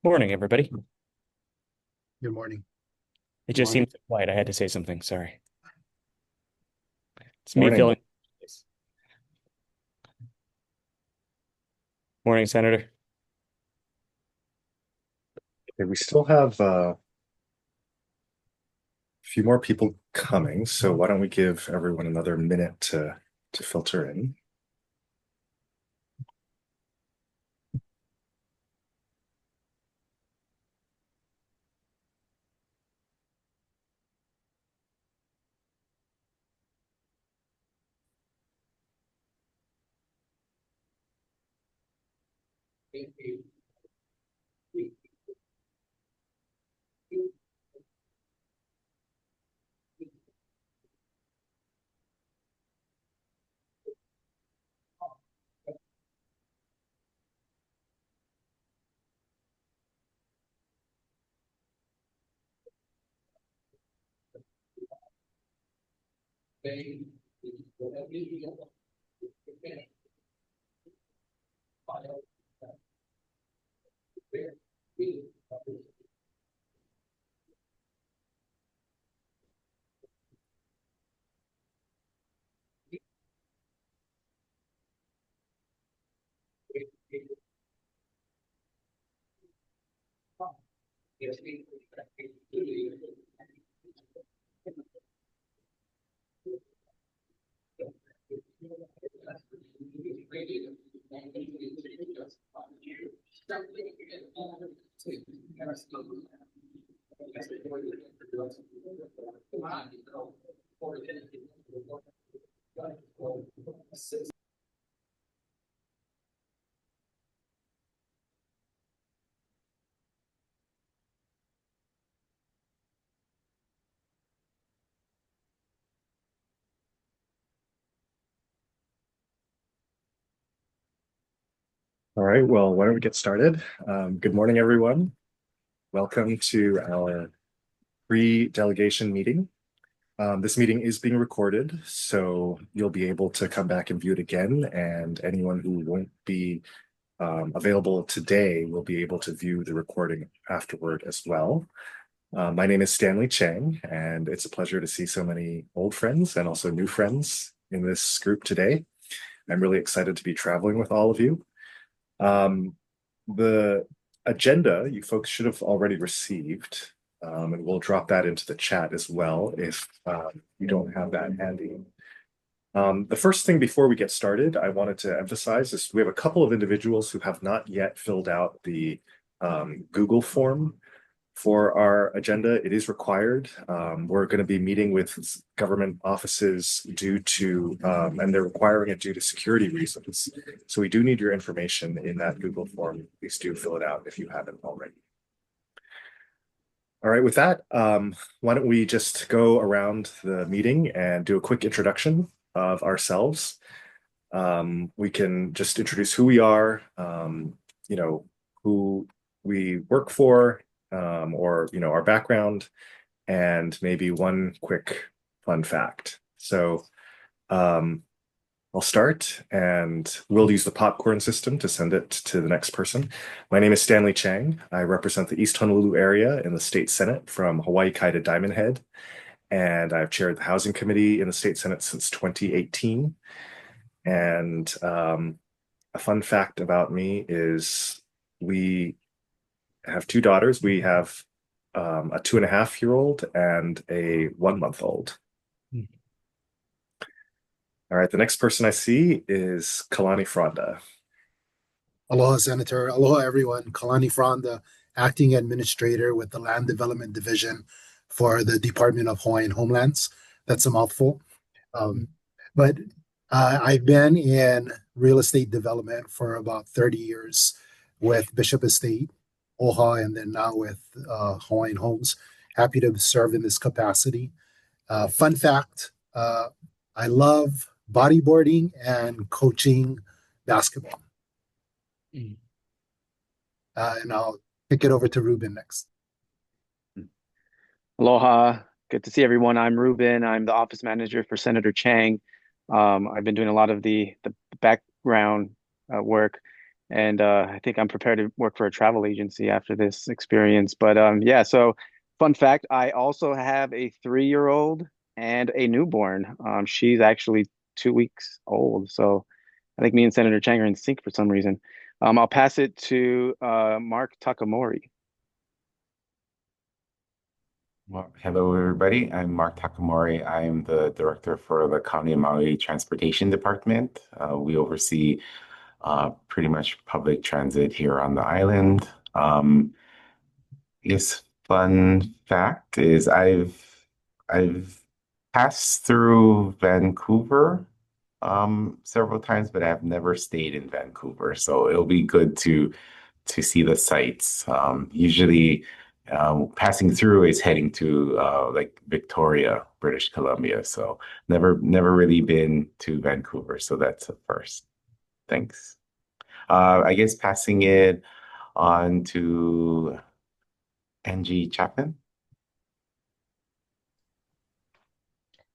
Morning, everybody. Good morning. It just Morning. seems so quiet. I had to say something. Sorry. It's me Morning. filling. Morning, Senator. Okay, we still have a few more people coming, so why don't we give everyone another minute to filter in? All right, well, why don't we get started? Good morning, everyone. Welcome to our pre-delegation meeting. This meeting is being recorded, so you'll be able to come back and view it again, and anyone who won't be available today will be able to view the recording afterward as well. My name is Stanley Chang, and it's a pleasure to see so many old friends and also new friends in this group today. I'm really excited to be traveling with all of you. The agenda you folks should have already received, and we'll drop that into the chat as well if you don't have that handy. The first thing before we get started, I wanted to emphasize is we have a couple of individuals who have not yet filled out the Google form for our agenda. It is required. We're going to be meeting with government offices and they're requiring it due to security reasons. So we do need your information in that Google form. Please do fill it out if you haven't already. All right, with that, why don't we just go around the meeting and do a quick introduction of ourselves. We can just introduce who we are, who we work for, or our background, and maybe one quick fun fact. So I'll start, and we'll use the popcorn system to send it to the next person. My name is Stanley Chang. I represent the East Honolulu area in the state Senate from Hawaii Kai to Diamond Head, and I've chaired the Housing Committee in the state Senate since 2018. And a fun fact about me is we have two daughters. We have a 2.5-year-old and a 1-month-old. All right, the next person I see is Kalani Fronda. Aloha, Senator. Aloha, everyone. Kalani Fronda, Acting Administrator with the Land Development Division for the Department of Hawaiian Homelands. That's a mouthful. Um, but I've been in real estate development for about 30 years with Bishop Estate, OHA, and then now with Hawaiian Homes. Happy to serve in this capacity. Fun fact, I love bodyboarding and coaching basketball. Mm. And I'll kick it over to Ruben next. Aloha. Good to see everyone. I'm Ruben. I'm the office manager for Senator Chang. I've been doing a lot of the background work and I think I'm prepared to work for a travel agency after this experience. But yeah, so fun fact, I also have a 3-year-old and a newborn. She's actually 2 weeks old, so I think me and Senator Chang are in sync for some reason. I'll pass it to Mark Takamori. Well, hello, everybody. I'm Mark Takamori. I'm the director for the County of Maui Transportation Department. We oversee pretty much public transit here on the island. Yes, fun fact is I've passed through Vancouver several times, but I've never stayed in Vancouver. So it'll be good to see the sights. Usually, passing through is heading to like Victoria, British Columbia. So never really been to Vancouver. So that's a first. Thanks. I guess passing it on to Angie Chapman.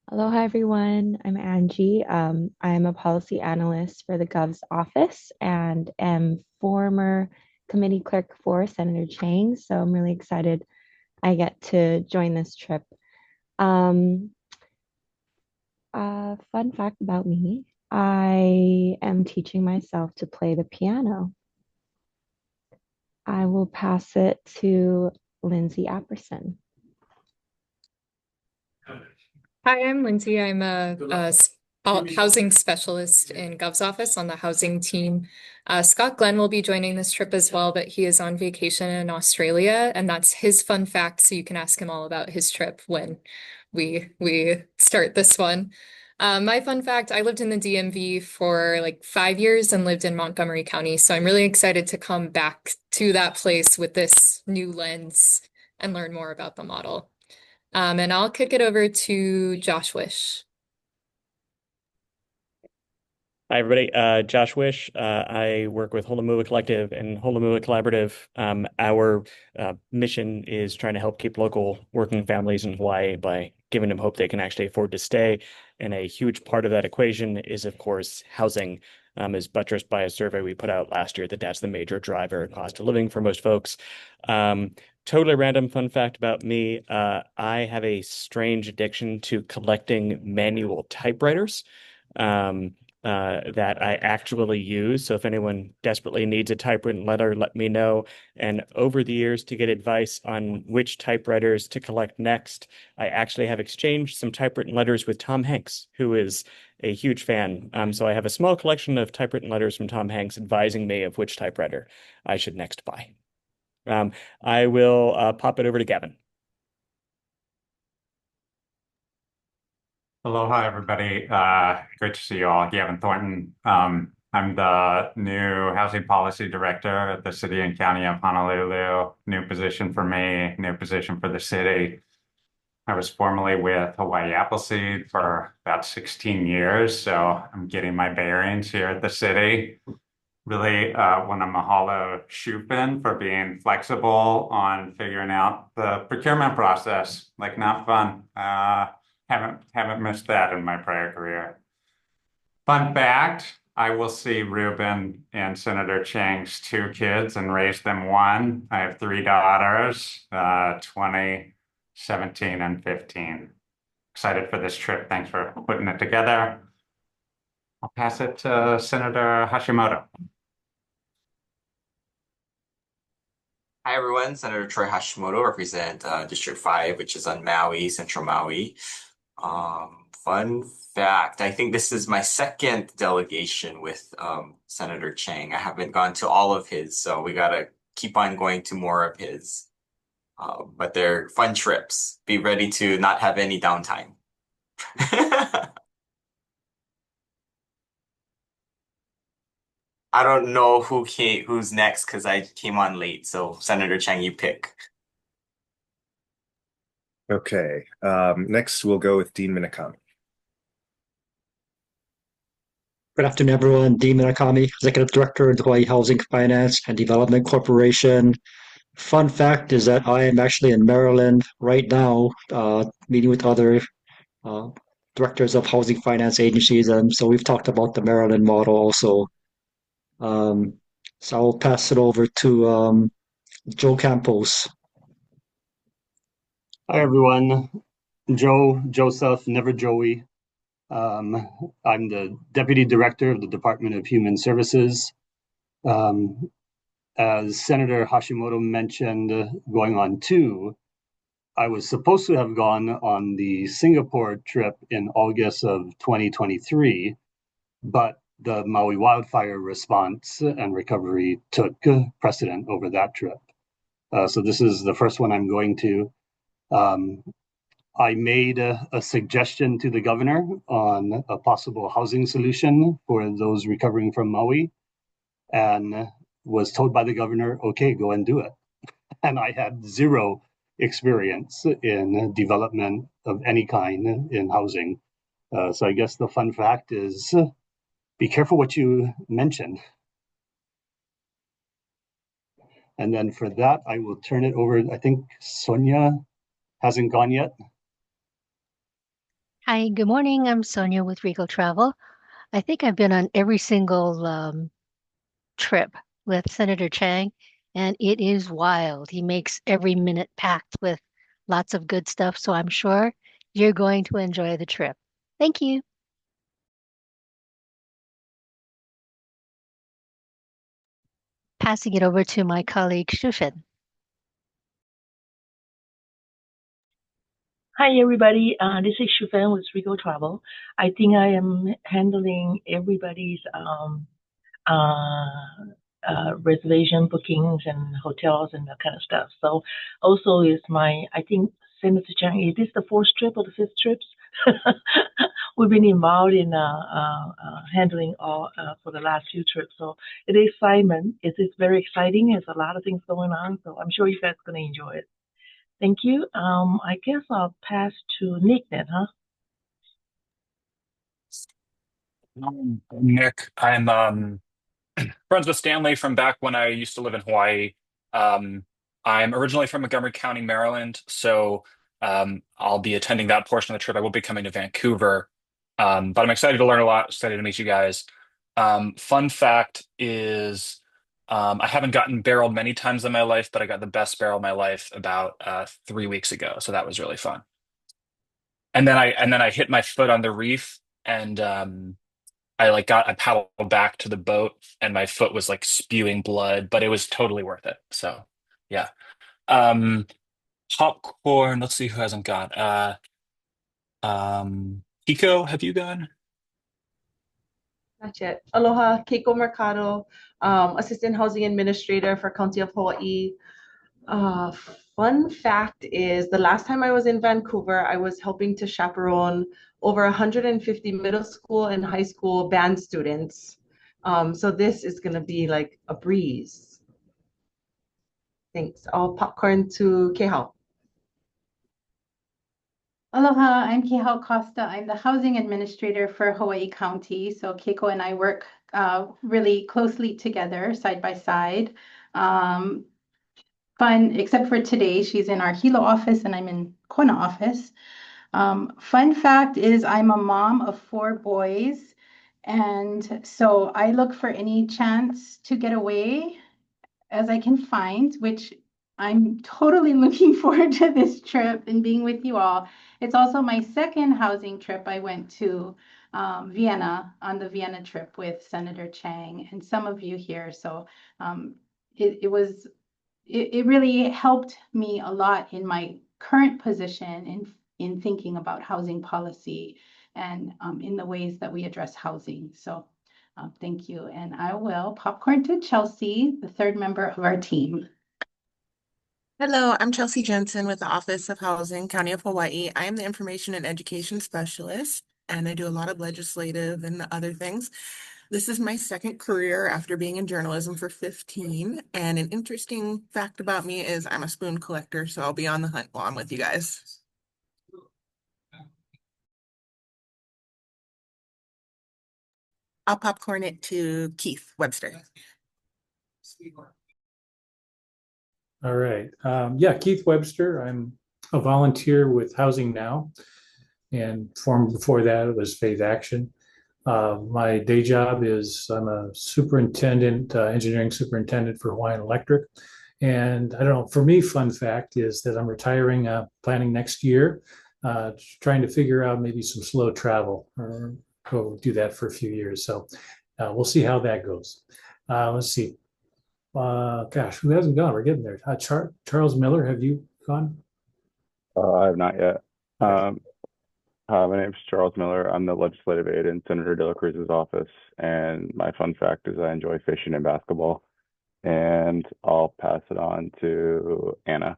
Aloha, everyone. I'm Angie. I'm a policy analyst for the Gov's office and am former committee clerk for Senator Chang. So I'm really excited I get to join this trip. Um, Fun fact about me, I am teaching myself to play the piano. I will pass it to Lindsay Apperson. Hi, I'm Lindsay. I'm a housing specialist in Gov's office on the housing team. Scott Glenn will be joining this trip as well, but he is on vacation in Australia, and that's his fun fact. So you can ask him all about his trip when we start this one. My fun fact, I lived in the DMV for like 5 years and lived in Montgomery County. So I'm really excited to come back to that place with this new lens and learn more about the model. And I'll kick it over to Josh Wish. Hi, everybody. Josh Wish. I work with Holamua Collective and Holamua Collaborative. Our mission is trying to help keep local working families in Hawaii by giving them hope they can actually afford to stay. And a huge part of that equation is, of course, housing. Is buttressed by a survey we put out last year that's the major driver of cost of living for most folks. Totally random fun fact about me. I have a strange addiction to collecting manual typewriters. That I actually use. So if anyone desperately needs a typewritten letter, let me know. And over the years, to get advice on which typewriters to collect next, I actually have exchanged some typewritten letters with Tom Hanks, who is a huge fan. So I have a small collection of typewritten letters from Tom Hanks advising me of which typewriter I should next buy. I will pop it over to Gavin. Aloha, everybody. Great to see you all. Gavin Thornton. I'm the new Housing Policy Director at the City and County of Honolulu. New position for me, new position for the city. I was formerly with Hawaii Appleseed for about 16 years, so I'm getting my bearings here at the city. Really want to mahalo Shupin for being flexible on figuring out the procurement process. Like, not fun. Haven't missed that in my prior career. Fun fact, I will see Ruben and Senator Chang's 2 kids and raise them one. I have 3 daughters, 20, 17, and 15. Excited for this trip. Thanks for putting it together. I'll pass it to Senator Hashimoto. Hi everyone, Senator Troy Hashimoto, represent District 5, which is on Maui, Central Maui. Fun fact, I think this is my second delegation with Senator Chang. I haven't gone to all of his, so we gotta keep on going to more of his. But they're fun trips. Be ready to not have any downtime. I don't know who's next because I came on late. So Senator Chang, you pick. Okay. Next, we'll go with Dean Minakami. Good afternoon, everyone. Dean Minakami, Executive Director of the Hawaii Housing Finance and Development Corporation. Fun fact is that I am actually in Maryland right now, meeting with other directors of housing finance agencies. And so we've talked about the Maryland model also. So I'll pass it over to Joe Campos. Hi, everyone. Joseph, never Joey. Um, I'm the Deputy Director of the Department of Human Services. Um, as Senator Hashimoto mentioned, going on two, I was supposed to have gone on the Singapore trip in August of 2023, but the Maui wildfire response and recovery took precedent over that trip. So this is the first one I'm going to. Um, I made a suggestion to the governor on a possible housing solution for those recovering from Maui and was told by the governor, okay, go and do it. And I had zero experience in development of any kind in housing. So I guess the fun fact is be careful what you mention. And then for that, I will turn it over. I think Sonia hasn't gone yet. Hi, good morning. I'm Sonia with Regal Travel. I think I've been on every single trip with Senator Chang, and it is wild. He makes every minute packed with lots of good stuff, so I'm sure you're going to enjoy the trip. Thank you. Passing it over to my colleague Shushan. Hi, everybody. This is Shufan with Regal Travel. I think I am handling everybody's reservation bookings and hotels and that kind of stuff. So also is I think, Senator Chang, is this the fourth trip or the fifth trips? We've been involved in handling all for the last few trips. So it is excitement. It is very exciting. There's a lot of things going on. So I'm sure you guys are going to enjoy it. Thank you. I guess I'll pass to Nick then, huh? Nick, I'm friends with Stanley from back when I used to live in Hawaii. Um, I'm originally from Montgomery County, Maryland, so I'll be attending that portion of the trip. I will be coming to Vancouver, but I'm excited to learn a lot. Excited to meet you guys. Fun fact is, I haven't gotten barreled many times in my life, but I got the best barrel of my life about 3 weeks ago, so that was really fun. And then I hit my foot on the reef and I paddled back to the boat and my foot was like spewing blood, but it was totally worth it. So yeah. Um Popcorn, let's see who hasn't gone. Kiko, have you gone? Not yet. Aloha, Keiko Mercado, Assistant Housing Administrator for County of Hawaii. Uh, Fun fact is the last time I was in Vancouver, I was helping to chaperone over 150 middle school and high school band students. So this is going to be like a breeze. Thanks. I'll popcorn to Kehao. Aloha, I'm Kehao Costa. I'm the housing administrator for Hawaii County. So Keiko and I work really closely together, side by side. Fun, except for today, she's in our Hilo office and I'm in Kona office. Fun fact is I'm a mom of 4 boys. And so I look for any chance to get away as I can find, which I'm totally looking forward to this trip and being with you all. It's also my second housing trip. I went to Vienna on the Vienna trip with Senator Chang and some of you here. So it really helped me a lot in my current position in thinking about housing policy and in the ways that we address housing. So thank you. And I will popcorn to Chelsea, the third member of our team. Hello, I'm Chelsea Jensen with the Office of Housing, County of Hawaii. I am the Information and Education Specialist, and I do a lot of legislative and other things. This is my second career after being in journalism for 15. And an interesting fact about me is I'm a spoon collector, so I'll be on the hunt while I'm with you guys. I'll popcorn it to Keith Webster. All right. Yeah, Keith Webster. I'm a volunteer with Housing Now, and before that, it was Faith Action. My day job is I'm a superintendent, engineering superintendent for Hawaiian Electric. And I don't know, for me, fun fact is that I'm retiring, planning next year, trying to figure out maybe some slow travel or go do that for a few years. So we'll see how that goes. Let's see. Gosh, who hasn't gone? We're getting there. Charles Miller, have you gone? I have not yet. Okay. My name is Charles Miller. I'm the legislative aide in Senator De La Cruz's office, and my fun fact is I enjoy fishing and basketball. And I'll pass it on to Anna.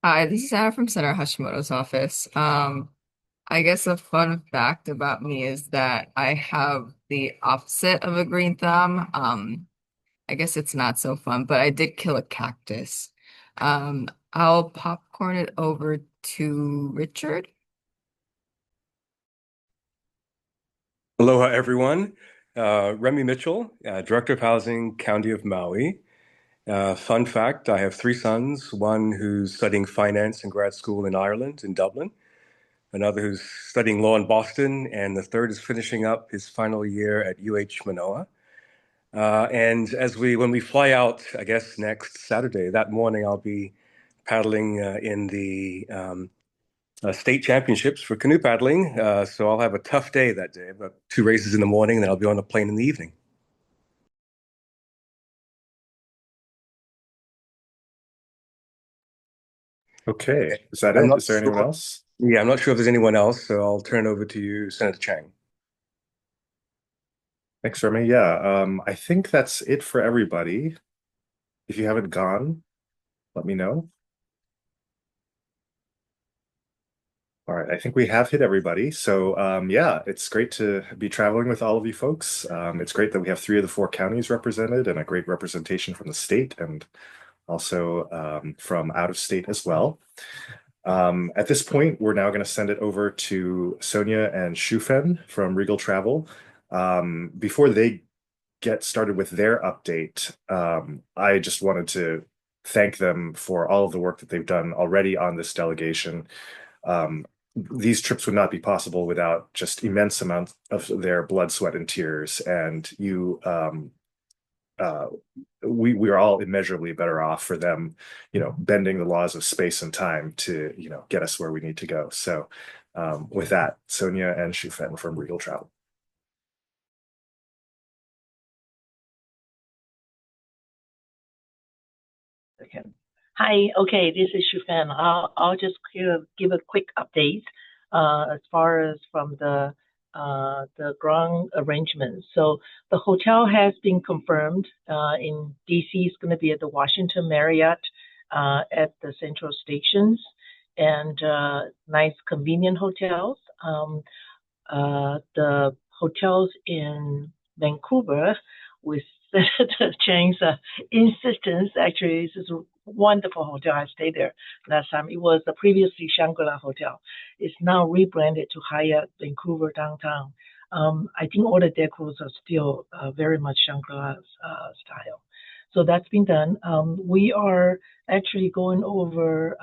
Hi, this is Anna from Senator Hashimoto's office. I guess a fun fact about me is that I have the opposite of a green thumb. I guess it's not so fun, but I did kill a cactus. I'll popcorn it over to Richard. Aloha, everyone. Remy Mitchell, Director of Housing, County of Maui. Fun fact, I have three sons, one who's studying finance in grad school in Ireland, in Dublin, another who's studying law in Boston, and the third is finishing up his final year at UH Manoa. And when we fly out, I guess next Saturday, that morning, I'll be paddling in the state championships for canoe paddling. So I'll have a tough day that day. I've got two races in the morning, and then I'll be on a plane in the evening. Okay, is that I'm it? not Is there anyone sure. else? Yeah, I'm not sure if there's anyone else, so I'll turn it over to you, Senator Chang. Thanks, Remy. Yeah, I think that's it for everybody. If you haven't gone, let me know. All right, I think we have hit everybody. So yeah, it's great to be traveling with all of you folks. It's great that we have three of the four counties represented and a great representation from the state and also from out of state as well. At this point, we're now going to send it over to Sonia and Shufen from Regal Travel. Before they get started with their update, I just wanted to thank them for all of the work that they've done already on this delegation. These trips would not be possible without just immense amounts of their blood, sweat, and tears. And we are all immeasurably better off for them, bending the laws of space and time to, get us where we need to go. So with that, Sonia and Shufen from Regal Travel. Okay. Hi. Okay, this is Shufan. I'll just give a quick update as far as from the ground arrangements. So the hotel has been confirmed in DC. It's going to be at the Washington Marriott at the Central Stations and nice convenient hotels. The hotels in Vancouver with Senator Chang's insistence. Actually, this is a wonderful hotel. I stayed there last time. It was the previously Shangri-La Hotel. It's now rebranded to Hyatt Vancouver Downtown. I think all the decors are still very much Shangri-La style. So that's been done. We are actually going over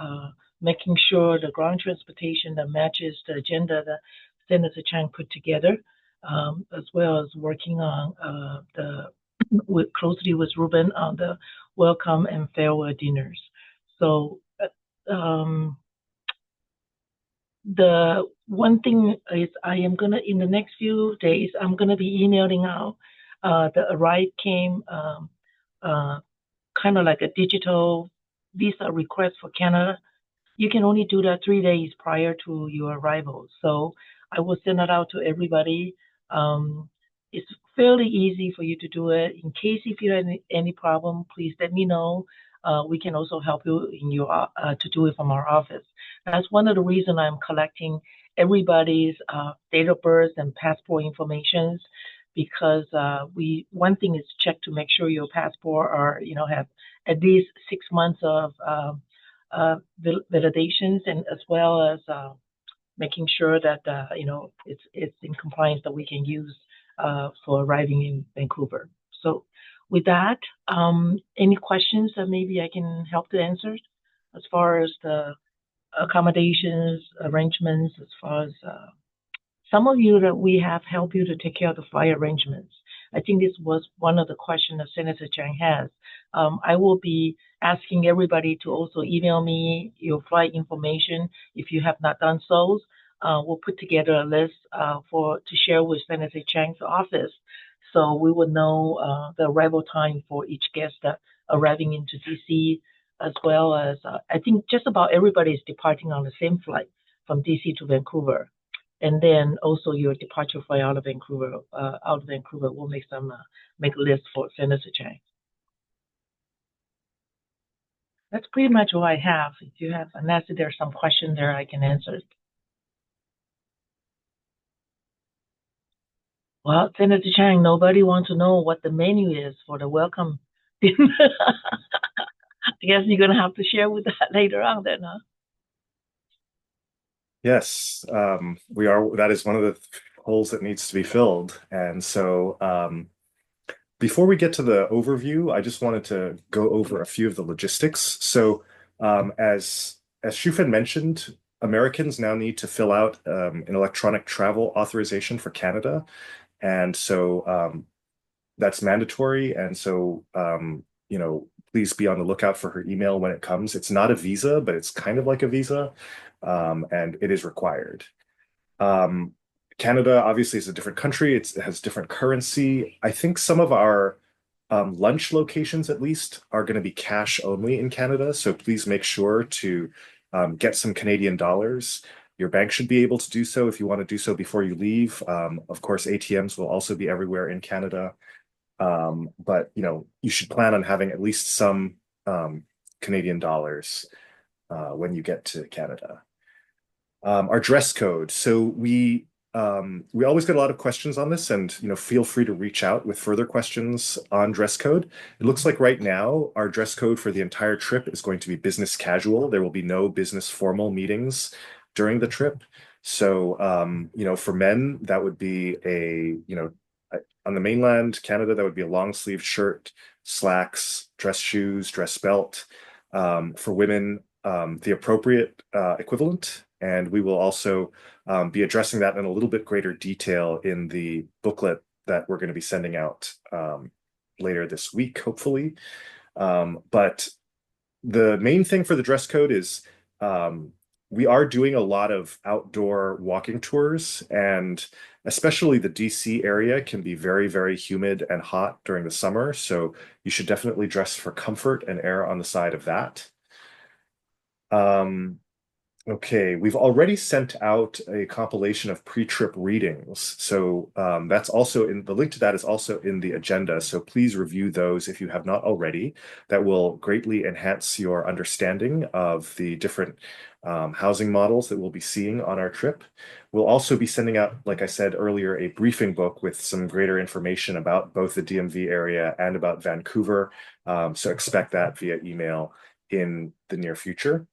making sure the ground transportation that matches the agenda that Senator Chang put together, as well as working on closely with Ruben on the welcome and farewell dinners. So the one thing is I am gonna in the next few days I'm gonna be emailing out the Arrive came kind of like a digital visa request for Canada. You can only do that 3 days prior to your arrival. So I will send it out to everybody. It's fairly easy for you to do it. In case if you have any problem, please let me know. We can also help you in your to do it from our office. That's one of the reasons I'm collecting everybody's date of birth and passport information because one thing is check to make sure your passport are have at least 6 months of validations and as well as making sure that it's in compliance that we can use for arriving in Vancouver. So with that, any questions that maybe I can help to answer as far as the accommodations arrangements as far as some of you that we have helped you to take care of the flight arrangements. I think this was one of the questions that Senator Chang has. I will be asking everybody to also email me your flight information if you have not done so. We'll put together a list to share with Senator Chang's office, so we will know the arrival time for each guest that arriving into DC, as well as I think just about everybody is departing on the same flight from DC to Vancouver. And then also your departure flight out of Vancouver, we'll make a list for Senator Chang. That's pretty much all I have. If you have, unless there's some question there, I can answer it. Well, Senator Chang, nobody wants to know what the menu is for the welcome. I guess you're gonna have to share with that later on then, huh? Yes, we are. That is one of the holes that needs to be filled. And so, before we get to the overview, I just wanted to go over a few of the logistics. So, as Shufen mentioned, Americans now need to fill out an electronic travel authorization for Canada, and so that's mandatory. And so, please be on the lookout for her email when it comes. It's not a visa, but it's kind of like a visa, and it is required. Um, Canada obviously is a different country. It has different currency. I think some of our lunch locations, at least, are going to be cash only in Canada. So please make sure to get some Canadian dollars. Your bank should be able to do so if you want to do so before you leave. Of course, ATMs will also be everywhere in Canada. But you should plan on having at least some Canadian dollars when you get to Canada. Our dress code. So we always get a lot of questions on this, and feel free to reach out with further questions on dress code. It looks like right now our dress code for the entire trip is going to be business casual. There will be no business formal meetings during the trip. So for men, that would be on the mainland, Canada, that would be a long sleeve shirt, slacks, dress shoes, dress belt. For women, the appropriate equivalent. And we will also be addressing that in a little bit greater detail in the booklet that we're going to be sending out later this week, hopefully. But the main thing for the dress code is we are doing a lot of outdoor walking tours, and especially the DC area can be very, very humid and hot during the summer. So you should definitely dress for comfort and err on the side of that. Okay, we've already sent out a compilation of pre-trip readings. So that's also in the link to that is also in the agenda. So please review those if you have not already. That will greatly enhance your understanding of the different housing models that we'll be seeing on our trip. We'll also be sending out, like I said earlier, a briefing book with some greater information about both the DMV area and about Vancouver. So expect that via email in the near future.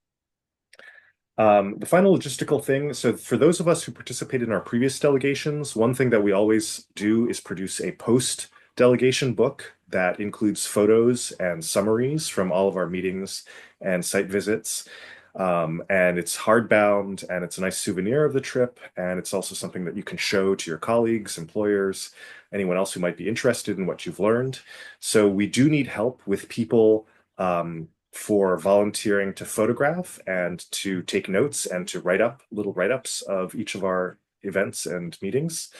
The final logistical thing, so for those of us who participated in our previous delegations, one thing that we always do is produce a post-delegation book that includes photos and summaries from all of our meetings and site visits. And it's hardbound, and it's a nice souvenir of the trip, and it's also something that you can show to your colleagues, employers, anyone else who might be interested in what you've learned. So we do need help with people for volunteering to photograph and to take notes and to write up little write-ups of each of our events and meetings.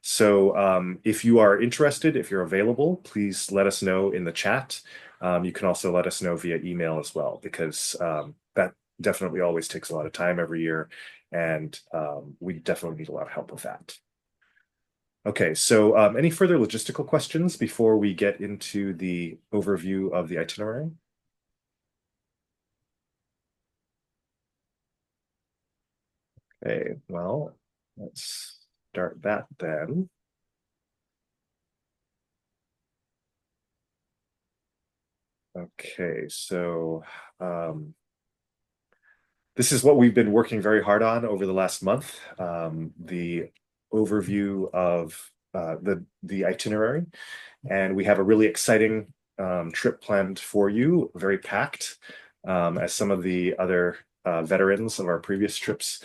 So if you are interested, if you're available, please let us know in the chat. You can also let us know via email as well, because that definitely always takes a lot of time every year, and we definitely need a lot of help with that. Okay, so any further logistical questions before we get into the overview of the itinerary? Okay, well, let's start that then. Okay, so this is what we've been working very hard on over the last month, the overview of the itinerary. And we have a really exciting trip planned for you, very packed, as some of the other veterans of our previous trips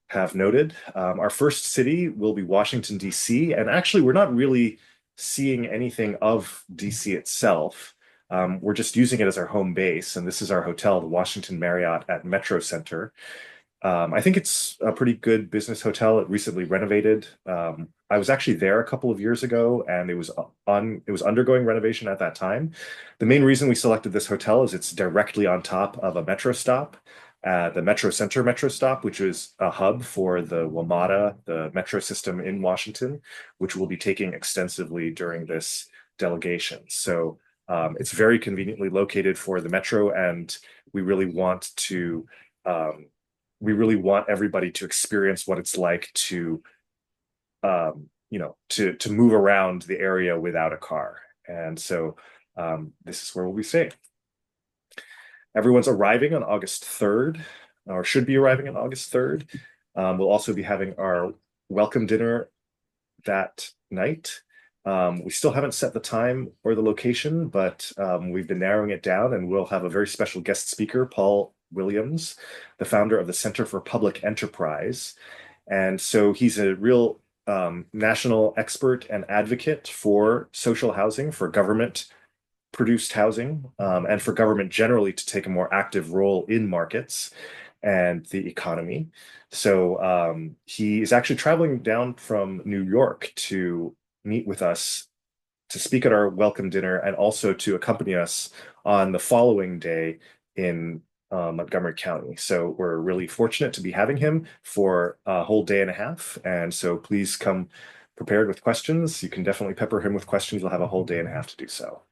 have noted. Our first city will be Washington, D.C., and actually, we're not really seeing anything of D.C. itself. We're just using it as our home base, and this is our hotel, the Washington Marriott at Metro Center. I think it's a pretty good business hotel. It recently renovated. I was actually there a couple of years ago, and it was undergoing renovation at that time. The main reason we selected this hotel is it's directly on top of a metro stop, the Metro Center metro stop, which is a hub for the WMATA, the metro system in Washington, which we'll be taking extensively during this delegation. So it's very conveniently located for the metro, and we really want to we really want everybody to experience what it's like to to move around the area without a car. And so this is where we'll be staying. Everyone's arriving on August 3rd, or should be arriving on August 3rd. We'll also be having our welcome dinner that night. We still haven't set the time or the location, but we've been narrowing it down, and we'll have a very special guest speaker, Paul Williams, the founder of the Center for Public Enterprise. And so he's a real national expert and advocate for social housing, for government produced housing, and for government generally to take a more active role in markets and the economy. So he is actually traveling down from New York to meet with us, to speak at our welcome dinner, and also to accompany us on the following day in Montgomery County. So we're really fortunate to be having him for a whole day and a half. And so please come prepared with questions. You can definitely pepper him with questions. We'll have a whole day and a half to do so.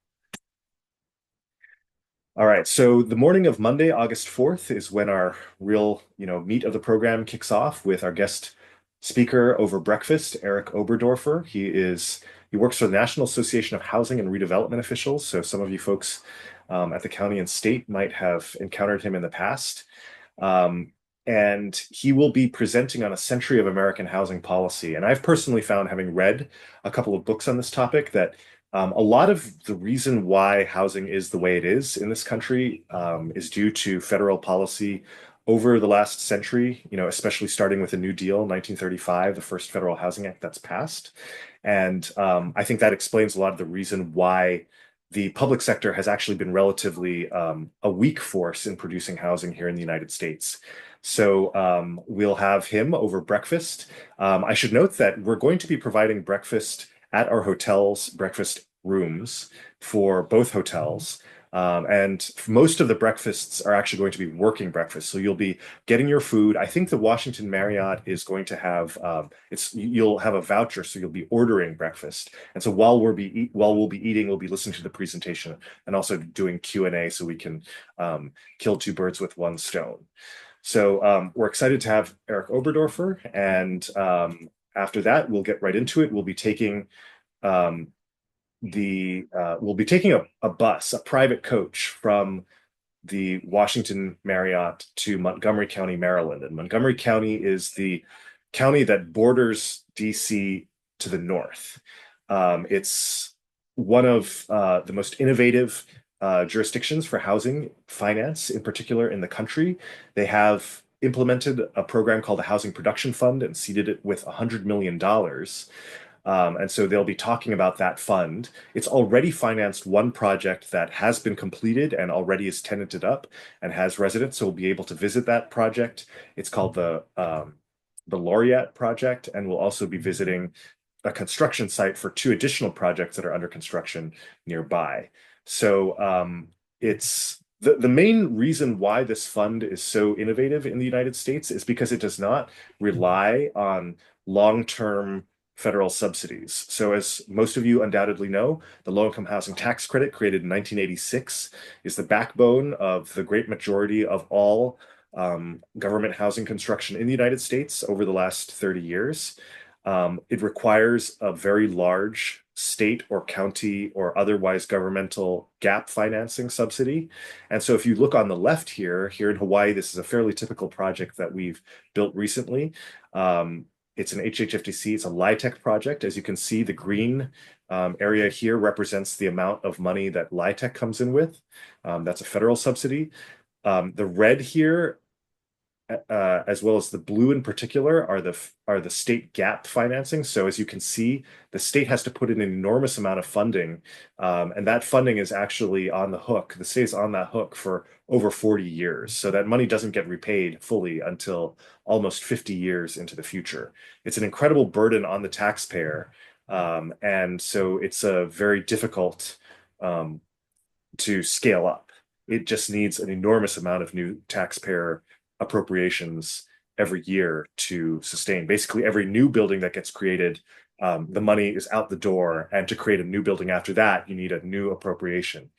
All right, so the morning of Monday, August 4th is when our real, meat of the program kicks off with our guest speaker over breakfast, Eric Oberdorfer. He works for the National Association of Housing and Redevelopment Officials. So some of you folks at the county and state might have encountered him in the past. And he will be presenting on a century of American housing policy. And I've personally found, having read a couple of books on this topic, that a lot of the reason why housing is the way it is in this country is due to federal policy over the last century, especially starting with the New Deal, 1935, the first federal housing act that's passed. And I think that explains a lot of the reason why the public sector has actually been relatively a weak force in producing housing here in the United States. So we'll have him over breakfast. I should note that we're going to be providing breakfast at our hotel's breakfast rooms for both hotels. And most of the breakfasts are actually going to be working breakfasts. So you'll be getting your food. I think the Washington Marriott is going to have you'll have a voucher, so you'll be ordering breakfast. And so while we'll be eating, we'll be listening to the presentation and also doing Q&A, so we can kill two birds with one stone. So we're excited to have Eric Oberdorfer, and after that, we'll get right into it. We'll be taking a bus, a private coach from the Washington Marriott to Montgomery County, Maryland. And Montgomery County is the county that borders DC to the north. It's one of the most innovative jurisdictions for housing finance, in particular in the country. They have implemented a program called the Housing Production Fund and seeded it with $100 million. And so they'll be talking about that fund. It's already financed one project that has been completed and already is tenanted up and has residents, so we'll be able to visit that project. It's called the Laureate Project, and we'll also be visiting a construction site for two additional projects that are under construction nearby. So it's the main reason why this fund is so innovative in the United States is because it does not rely on long-term federal subsidies. So as most of you undoubtedly know, the low-income housing tax credit, created in 1986, is the backbone of the great majority of all government housing construction in the United States over the last 30 years. It requires a very large state or county or otherwise governmental gap financing subsidy. And so if you look on the left here in Hawaii, this is a fairly typical project that we've built recently. It's an HHFDC, it's a LIHTC project. As you can see, the green area here represents the amount of money that LIHTC comes in with. That's a federal subsidy. The red here as well as the blue in particular, are the state gap financing. So as you can see, the state has to put in an enormous amount of funding, and that funding is actually on the hook. The state is on that hook for over 40 years. So that money doesn't get repaid fully until almost 50 years into the future. It's an incredible burden on the taxpayer, and so it's a very difficult to scale up. It just needs an enormous amount of new taxpayer appropriations every year to sustain. Basically, every new building that gets created, the money is out the door, and to create a new building after that, you need a new appropriation.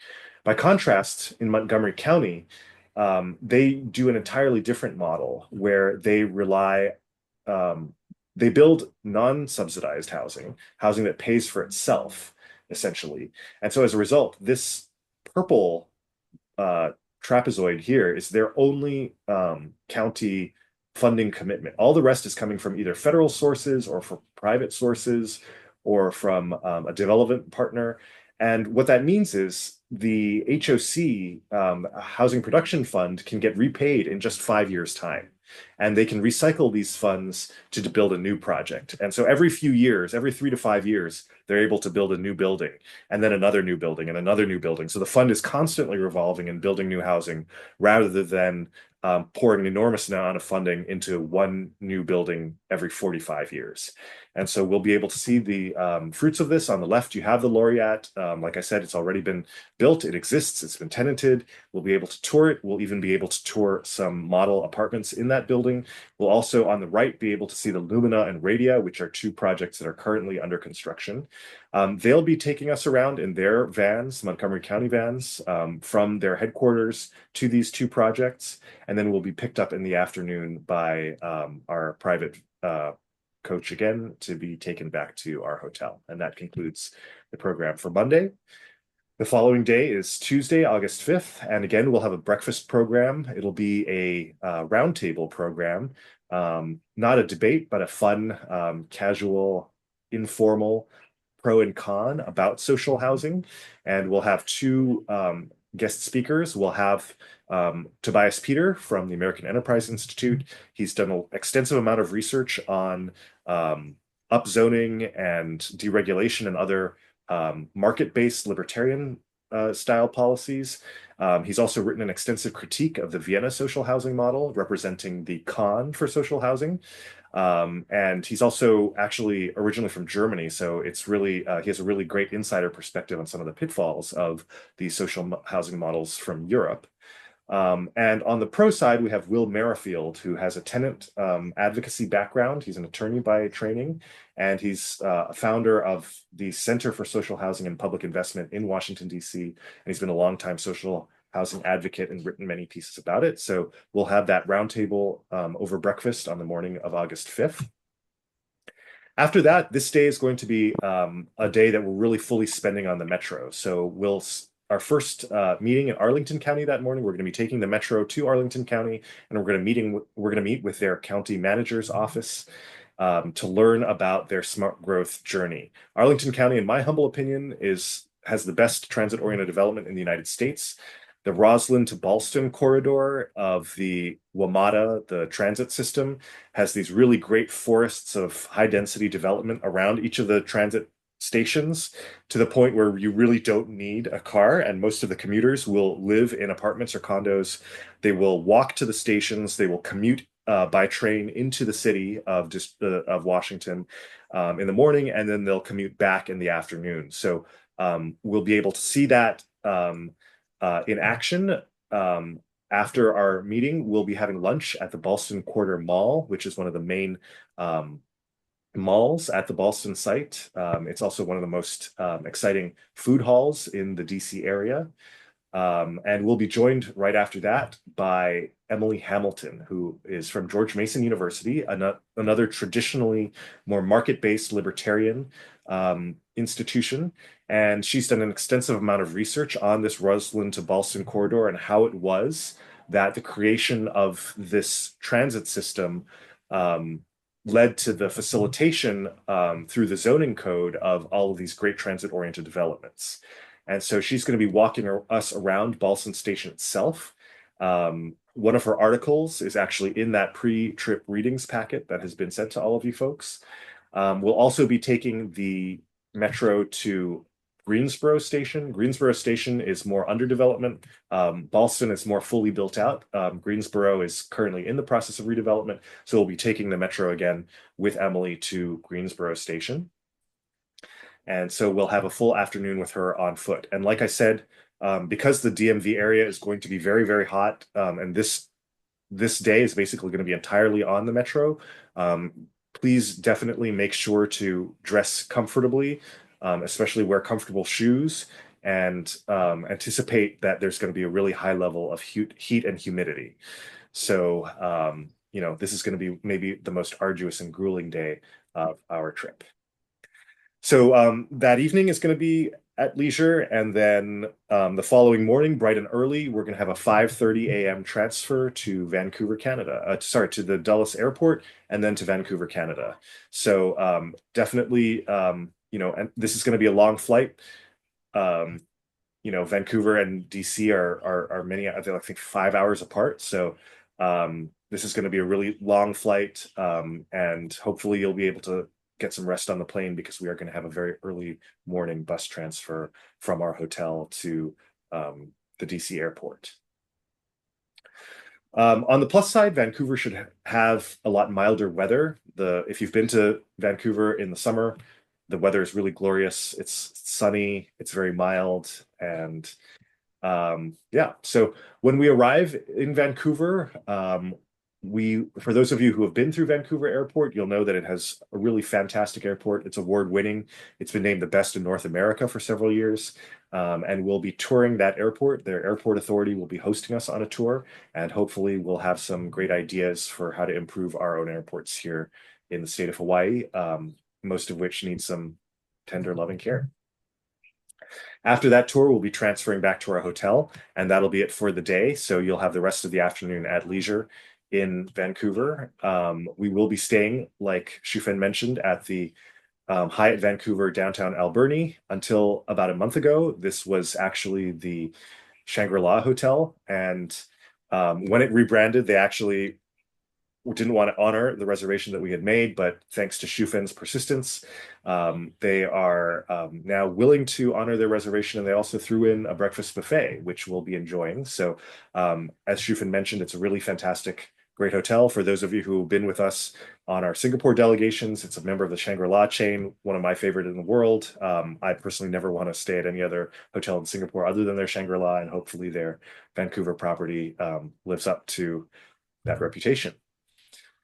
By contrast, in Montgomery County, they do an entirely different model where they build non-subsidized housing that pays for itself, essentially. And so as a result, this purple trapezoid here is their only county funding commitment. All the rest is coming from either federal sources or from private sources or from a development partner. And what that means is the HOC, Housing Production Fund, can get repaid in just 5 years' time. And they can recycle these funds to build a new project. And so every few years, every 3 to 5 years, they're able to build a new building and then another new building and another new building. So the fund is constantly revolving and building new housing rather than pouring an enormous amount of funding into one new building every 45 years. And so we'll be able to see the fruits of this. On the left, you have the Laureate. Like I said, it's already been built. It exists. It's been tenanted. We'll be able to tour it. We'll even be able to tour some model apartments in that building. We'll also, on the right, be able to see the Lumina and Radia, which are two projects that are currently under construction. They'll be taking us around in their vans, Montgomery County vans, from their headquarters to these two projects. And then we'll be picked up in the afternoon by our private coach again to be taken back to our hotel. And that concludes the program for Monday. The following day is Tuesday, August 5th. And again, we'll have a breakfast program. It'll be a roundtable program, not a debate, but a fun, casual, informal pro and con about social housing. And we'll have two guest speakers. We'll have Tobias Peter from the American Enterprise Institute. He's done an extensive amount of research on upzoning and deregulation and other market-based libertarian style policies. He's also written an extensive critique of the Vienna social housing model, representing the con for social housing. And he's also actually originally from Germany, so it's really he has a really great insider perspective on some of the pitfalls of these social housing models from Europe. And on the pro side, we have Will Merrifield, who has a tenant advocacy background. He's an attorney by training, and he's a founder of the Center for Social Housing and Public Investment in Washington, D.C. And he's been a longtime social housing advocate and written many pieces about it. So we'll have that roundtable over breakfast on the morning of August 5th. After that, this day is going to be a day that we're really fully spending on the metro. So our first meeting in Arlington County that morning, we're going to be taking the metro to Arlington County, and we're going to meet with their county manager's office to learn about their smart growth journey. Arlington County, in my humble opinion, has the best transit-oriented development in the United States. The Roslyn to Ballston corridor of the WMATA, the transit system, has these really great forests of high-density development around each of the transit stations, to the point where you really don't need a car, and most of the commuters will live in apartments or condos. They will walk to the stations. They will commute by train into the city of Washington in the morning, and then they'll commute back in the afternoon. So we'll be able to see that in action. After our meeting, we'll be having lunch at the Ballston Quarter Mall, which is one of the main malls at the Ballston site. It's also one of the most exciting food halls in the DC area. And we'll be joined right after that by Emily Hamilton, who is from George Mason University, another traditionally more market-based libertarian institution. And she's done an extensive amount of research on this Roslyn to Ballston corridor and how it was that the creation of this transit system led to the facilitation through the zoning code of all of these great transit-oriented developments. And so she's going to be walking us around Ballston Station itself. one of her articles is actually in that pre-trip readings packet that has been sent to all of you folks. We'll also be taking the metro to Greensboro Station. Greensboro Station is more under development. Ballston is more fully built out. Greensboro is currently in the process of redevelopment, so we'll be taking the metro again with Emily to Greensboro Station. And so we'll have a full afternoon with her on foot. And like I said, because the DMV area is going to be very, very hot, and this day is basically going to be entirely on the metro, please definitely make sure to dress comfortably, especially wear comfortable shoes, and anticipate that there's going to be a really high level of heat and humidity. So, this is going to be maybe the most arduous and grueling day of our trip. So that evening is going to be at leisure, and then the following morning, bright and early, we're going to have a 5:30 a.m. transfer to Vancouver, Canada. To the Dulles Airport, and then to Vancouver, Canada. So definitely, and this is going to be a long flight. Vancouver and DC are many, I think 5 hours apart. So this is going to be a really long flight, and hopefully you'll be able to get some rest on the plane, because we are going to have a very early morning bus transfer from our hotel to the DC airport. On the plus side, Vancouver should have a lot milder weather. If you've been to Vancouver in the summer, the weather is really glorious. It's sunny, it's very mild, and yeah. So when we arrive in Vancouver, for those of you who have been through Vancouver Airport, you'll know that it has a really fantastic airport. It's award-winning. It's been named the best in North America for several years. And we'll be touring that airport. Their airport authority will be hosting us on a tour, and hopefully we'll have some great ideas for how to improve our own airports here in the state of Hawaii, most of which need some tender, loving care. After that tour, we'll be transferring back to our hotel, and that'll be it for the day. So you'll have the rest of the afternoon at leisure in Vancouver. We will be staying, like Shufen mentioned, at the Hyatt Vancouver downtown Alberni until about a month ago. This was actually the Shangri-La Hotel, and when it rebranded, they actually didn't want to honor the reservation that we had made, but thanks to Shufen's persistence, they are now willing to honor their reservation, and they also threw in a breakfast buffet, which we'll be enjoying. So as Shufen mentioned, it's a really fantastic, great hotel. For those of you who have been with us on our Singapore delegations, it's a member of the Shangri-La chain, one of my favorite in the world. I personally never want to stay at any other hotel in Singapore other than their Shangri-La, and hopefully their Vancouver property lives up to that reputation.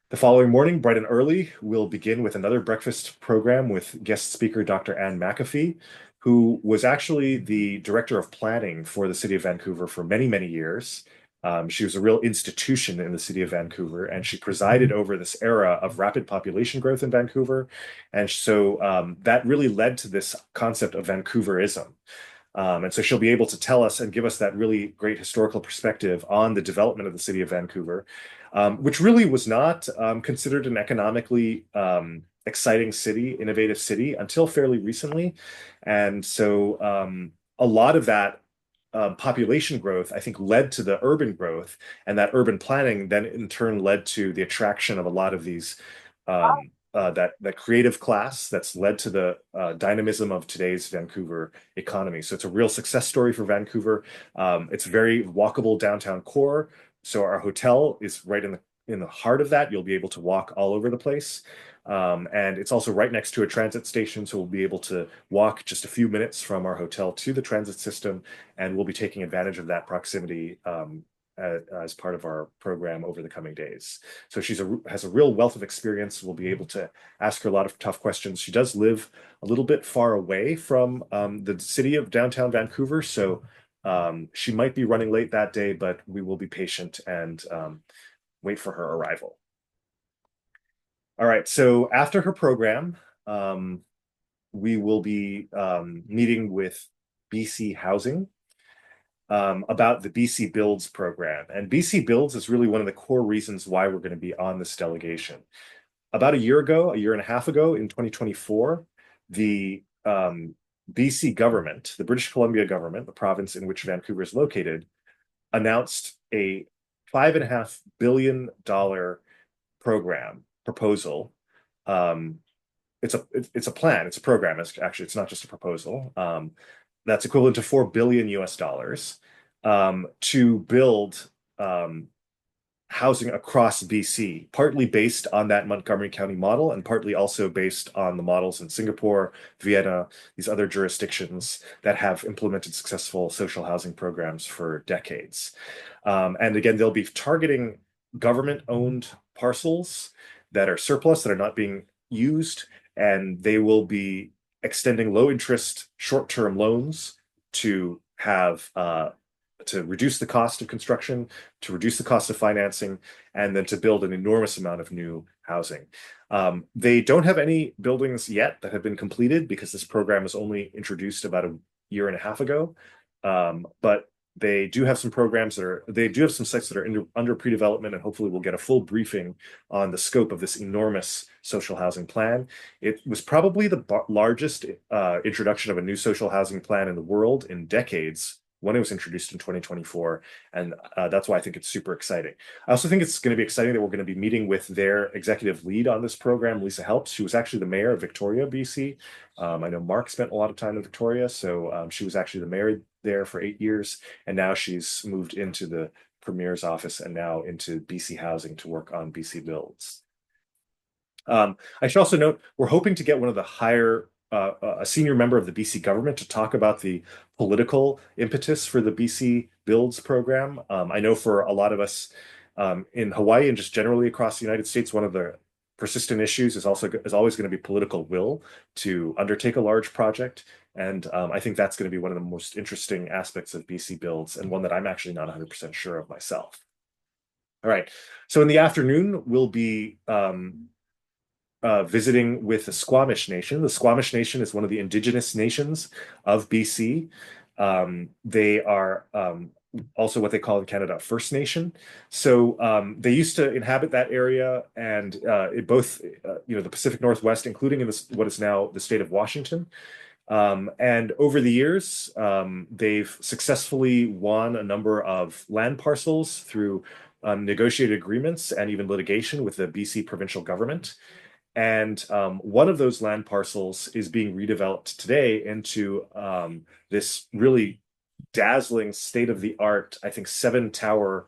The following morning, bright and early, we'll begin with another breakfast program with guest speaker Dr. Anne McAfee, who was actually the director of planning for the city of Vancouver for many, many years. She was a real institution in the city of Vancouver, and she presided over this era of rapid population growth in Vancouver. And so that really led to this concept of Vancouverism. And so she'll be able to tell us and give us that really great historical perspective on the development of the city of Vancouver, which really was not considered an economically exciting city, innovative city until fairly recently. And so a lot of that population growth, I think, led to the urban growth, and that urban planning then in turn led to the attraction of a lot of these that creative class that's led to the dynamism of today's Vancouver economy. So it's a real success story for Vancouver. It's very walkable downtown core. So our hotel is right in the heart of that. You'll be able to walk all over the place. And it's also right next to a transit station, so we'll be able to walk just a few minutes from our hotel to the transit system, and we'll be taking advantage of that proximity as part of our program over the coming days. So she has a real wealth of experience. We'll be able to ask her a lot of tough questions. She does live a little bit far away from the city of downtown Vancouver, so she might be running late that day, but we will be patient and wait for her arrival. All right, so after her program, we will be meeting with BC Housing about the BC Builds program. And BC Builds is really one of the core reasons why we're going to be on this delegation. About a year and a half ago, in 2024, the BC government, the British Columbia government, the province in which Vancouver is located, announced a $5.5 billion program proposal. It's a plan. It's a program. It's not just a proposal. That's equivalent to 4 billion US dollars to build housing across BC, partly based on that Montgomery County model and partly also based on the models in Singapore, Vienna, these other jurisdictions that have implemented successful social housing programs for decades. And again, they'll be targeting government-owned parcels that are surplus, that are not being used, and they will be extending low-interest short-term loans to have to reduce the cost of construction, to reduce the cost of financing, and then to build an enormous amount of new housing. They don't have any buildings yet that have been completed because this program was only introduced about a year and a half ago. But they do have some they do have some sites that are under pre-development, and hopefully we'll get a full briefing on the scope of this enormous social housing plan. It was probably the largest introduction of a new social housing plan in the world in decades when it was introduced in 2024. And that's why I think it's super exciting. I also think it's going to be exciting that we're going to be meeting with their executive lead on this program, Lisa Helps. She was actually the mayor of Victoria, BC. I know Mark spent a lot of time in Victoria, so she was actually the mayor there for 8 years, and now she's moved into the Premier's office and now into BC Housing to work on BC builds. I should also note we're hoping to get one of the a senior member of the BC government to talk about the political impetus for the BC Builds program. I know for a lot of us in Hawaii and just generally across the United States, one of the persistent issues is always going to be political will to undertake a large project. And I think that's going to be one of the most interesting aspects of BC Builds, and one that I'm actually not 100% sure of myself. All right. So in the afternoon, we'll be visiting with the Squamish Nation. The Squamish Nation is one of the indigenous nations of BC. They are also what they call in Canada First Nation. So they used to inhabit that area, and both the Pacific Northwest, including in what is now the state of Washington. And over the years, they've successfully won a number of land parcels through negotiated agreements and even litigation with the BC provincial government. And one of those land parcels is being redeveloped today into this really dazzling state-of-the-art, I think, 7-tower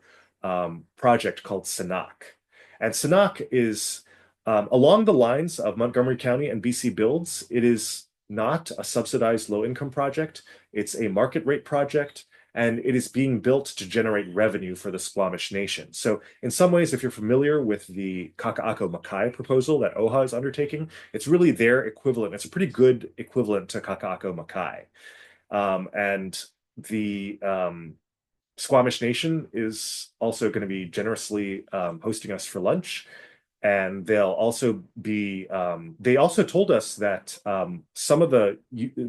project called Sanak. And Sanak is along the lines of Montgomery County and BC Builds. It is not a subsidized low-income project. It's a market rate project, and it is being built to generate revenue for the Squamish Nation. So in some ways, if you're familiar with the Kaka'ako Makai proposal that OHA is undertaking, it's really their equivalent. It's a pretty good equivalent to Kaka'ako Makai. And the Squamish Nation is also going to be generously hosting us for lunch. And they'll also be, they also told us that some of the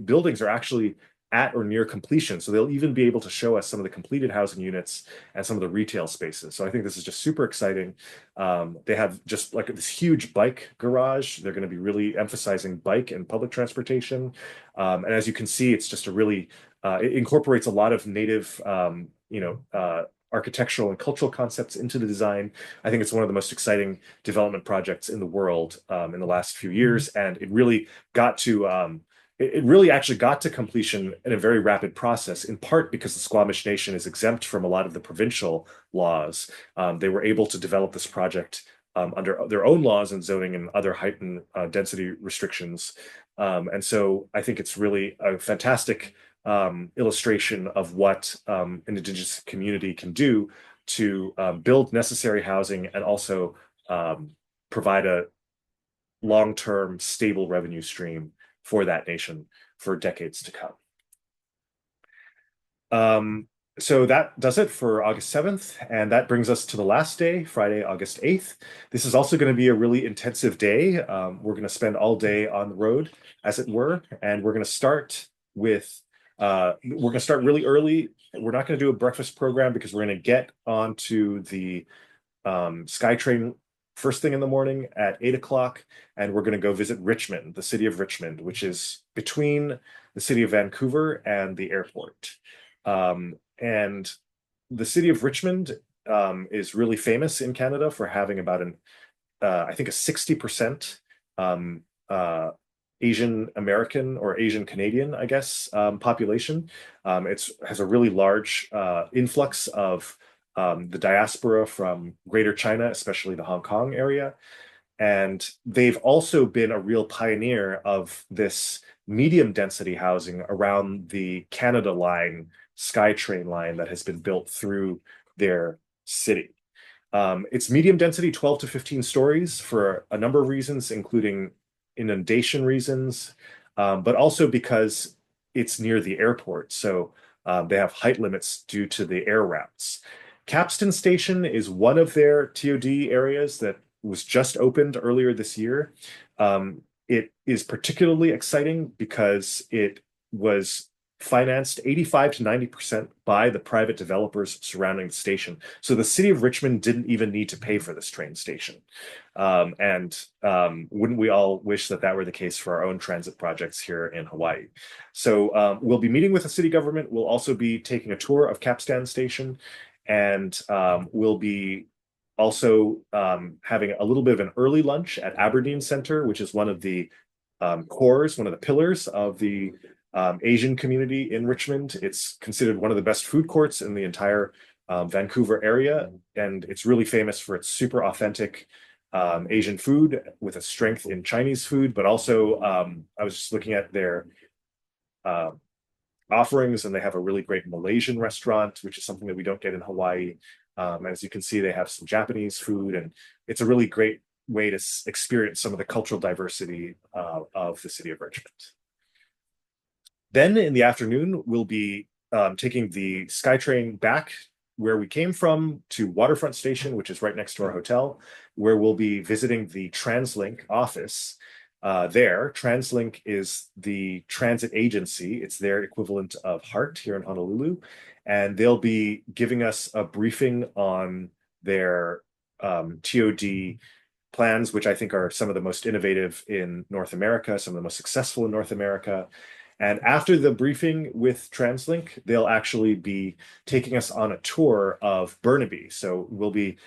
buildings are actually at or near completion. So they'll even be able to show us some of the completed housing units and some of the retail spaces. So I think this is just super exciting. They have just like this huge bike garage. They're going to be really emphasizing bike and public transportation. And as you can see, it's just it incorporates a lot of native, architectural and cultural concepts into the design. I think it's one of the most exciting development projects in the world in the last few years, and it really actually got to completion in a very rapid process, in part because the Squamish Nation is exempt from a lot of the provincial laws. They were able to develop this project under their own laws and zoning and other heightened density restrictions. And so I think it's really a fantastic illustration of what an Indigenous community can do to build necessary housing and also provide a long-term stable revenue stream for that nation for decades to come. So that does it for August 7th, and that brings us to the last day, Friday, August 8th. This is also going to be a really intensive day. We're going to spend all day on the road, as it were, and we're going to start really early. We're not going to do a breakfast program because we're going to get onto the SkyTrain first thing in the morning at 8 o'clock, and we're going to go visit Richmond, the city of Richmond, which is between the city of Vancouver and the airport. And the city of Richmond is really famous in Canada for having about I think a 60% um, Asian American or Asian Canadian, I guess, population. It has a really large influx of the diaspora from Greater China, especially the Hong Kong area. And they've also been a real pioneer of this medium density housing around the Canada Line SkyTrain line that has been built through their city. It's medium density, 12 to 15 stories for a number of reasons, including inundation reasons, but also because it's near the airport. So they have height limits due to the air routes. Capstan Station is one of their TOD areas that was just opened earlier this year. It is particularly exciting because it was financed 85 to 90% by the private developers surrounding the station. So the city of Richmond didn't even need to pay for this train station. Wouldn't we all wish that that were the case for our own transit projects here in Hawaii? So we'll be meeting with the city government. We'll also be taking a tour of Capstan Station, and we'll be also having a little bit of an early lunch at Aberdeen Center, which is one of the cores, one of the pillars of the Asian community in Richmond. It's considered one of the best food courts in the entire Vancouver area, and it's really famous for its super authentic Asian food with a strength in Chinese food, but also I was just looking at their offerings, and they have a really great Malaysian restaurant, which is something that we don't get in Hawaii. As you can see, they have some Japanese food, and it's a really great way to experience some of the cultural diversity of the city of Richmond. Then in the afternoon, we'll be taking the SkyTrain back where we came from to Waterfront Station, which is right next to our hotel, where we'll be visiting the TransLink office there. TransLink is the transit agency. It's their equivalent of HART here in Honolulu. And they'll be giving us a briefing on their TOD plans, which I think are some of the most innovative in North America, some of the most successful in North America. And after the briefing with TransLink, they'll actually be taking us on a tour of Burnaby. So we'll be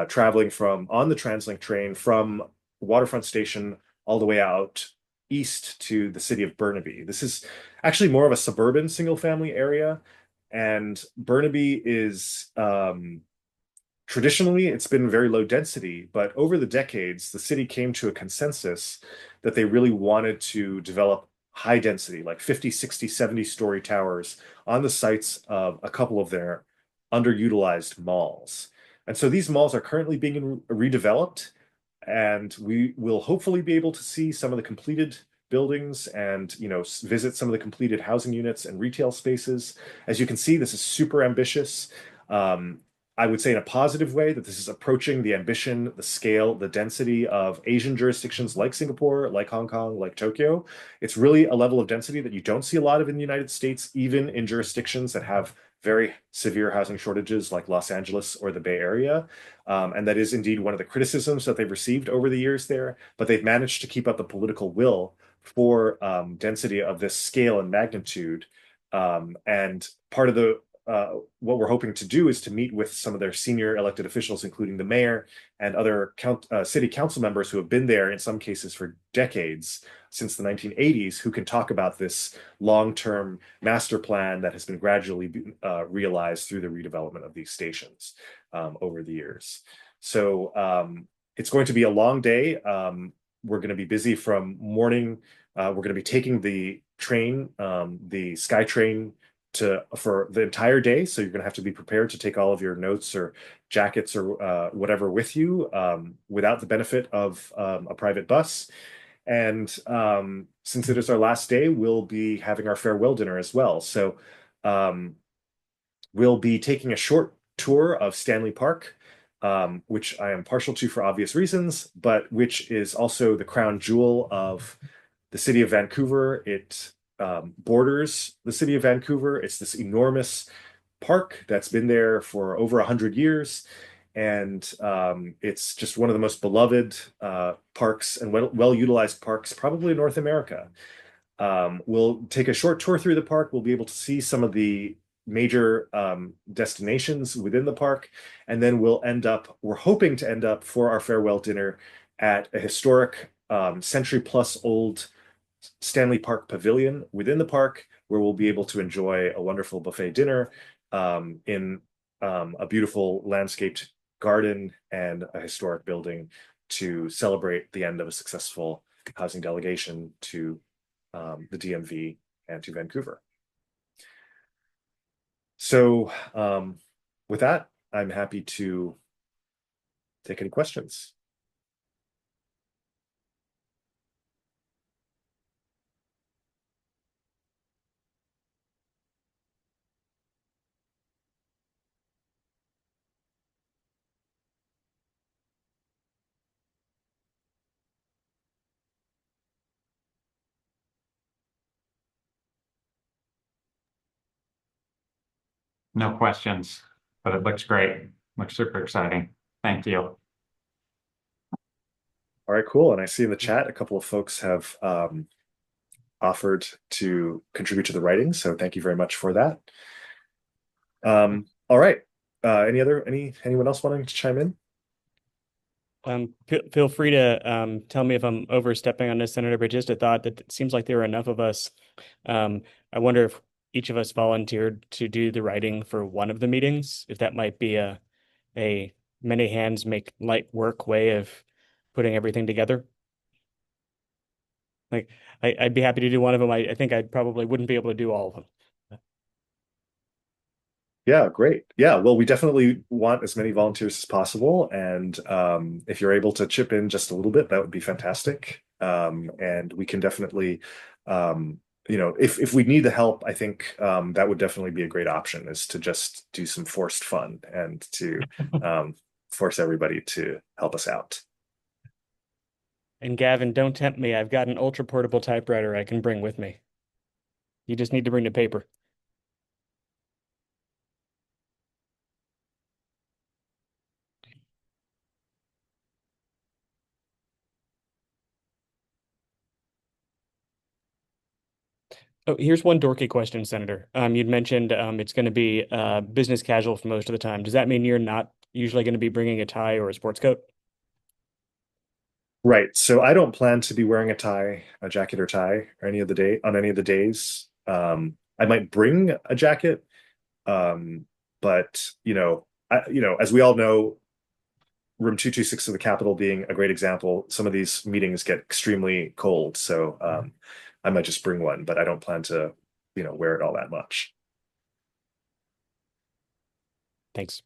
traveling on the TransLink train from Waterfront Station all the way out east to the city of Burnaby. This is actually more of a suburban single-family area, and Burnaby is traditionally, it's been very low density, but over the decades, the city came to a consensus that they really wanted to develop high density, like 50, 60, 70-story towers on the sites of a couple of their underutilized malls. And so these malls are currently being redeveloped, and we will hopefully be able to see some of the completed buildings and visit some of the completed housing units and retail spaces. As you can see, this is super ambitious. I would say in a positive way that this is approaching the ambition, the scale, the density of Asian jurisdictions like Singapore, like Hong Kong, like Tokyo. It's really a level of density that you don't see a lot of in the United States, even in jurisdictions that have very severe housing shortages like Los Angeles or the Bay Area. And that is indeed one of the criticisms that they've received over the years there, but they've managed to keep up the political will for density of this scale and magnitude. And part of what we're hoping to do is to meet with some of their senior elected officials, including the mayor and other city council members who have been there in some cases for decades, since the 1980s, who can talk about this long-term master plan that has been gradually realized through the redevelopment of these stations over the years. So it's going to be a long day. We're going to be busy from morning. We're going to be taking the train, the SkyTrain, for the entire day. So you're going to have to be prepared to take all of your notes or jackets or whatever with you without the benefit of a private bus. And since it is our last day, we'll be having our farewell dinner as well. So we'll be taking a short tour of Stanley Park, which I am partial to for obvious reasons, but which is also the crown jewel of the city of Vancouver. It borders the city of Vancouver. It's this enormous park that's been there for over 100 years. And it's just one of the most beloved parks and well-utilized parks probably in North America. We'll take a short tour through the park. We'll be able to see some of the major destinations within the park, and then we're hoping to end up for our farewell dinner at a historic century plus old Stanley Park Pavilion within the park, where we'll be able to enjoy a wonderful buffet dinner in a beautiful landscaped garden and a historic building to celebrate the end of a successful housing delegation to the DMV and to Vancouver. So with that, I'm happy to take any questions. No questions, but it looks great. Looks super exciting. Thank you. All right, cool. And I see in the chat a couple of folks have offered to contribute to the writing, so thank you very much for that. All right. Anyone else wanting to chime in? Feel free to tell me if I'm overstepping on this, Senator, but just a thought that it seems like there are enough of us. I wonder if each of us volunteered to do the writing for one of the meetings, if that might be a many hands make light work way of putting everything together. Like I'd be happy to do one of them. I think I probably wouldn't be able to do all of them. Yeah, great. Yeah, well, we definitely want as many volunteers as possible. And if you're able to chip in just a little bit, that would be fantastic. And we can definitely, if we need the help, I think that would definitely be a great option, is to just do some forced fun and to force everybody to help us out. And Gavin, don't tempt me. I've got an ultra portable typewriter I can bring with me. You just need to bring the paper. Oh, here's one dorky question, Senator. You'd mentioned it's going to be business casual for most of the time. Does that mean you're not usually going to be bringing a tie or a sports coat? Right. So I don't plan to be wearing a jacket or tie or on any of the days. I might bring a jacket, but as we all know, room 226 of the Capitol being a great example, some of these meetings get extremely cold. So I might just bring one, but I don't plan to, wear it all that much. Thanks.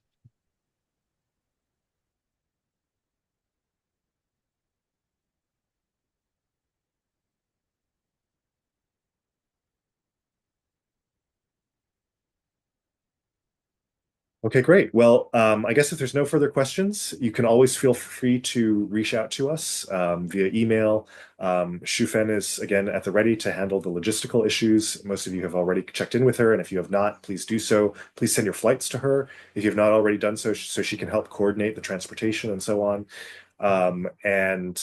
Okay, great. Well, I guess if there's no further questions, you can always feel free to reach out to us via email. Shufen is, again, at the ready to handle the logistical issues. Most of you have already checked in with her, and if you have not, please do so. Please send your flights to her if you have not already done so, so she can help coordinate the transportation and so on. And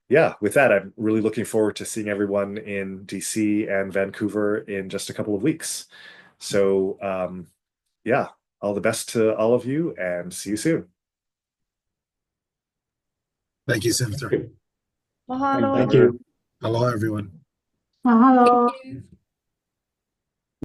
yeah, with that, I'm really looking forward to seeing everyone in DC and Vancouver in just a couple of weeks. So yeah, all the best to all of you, and see you soon. Thank you, Senator. Mahalo. Thank you. Aloha, everyone. Mahalo. Thank you.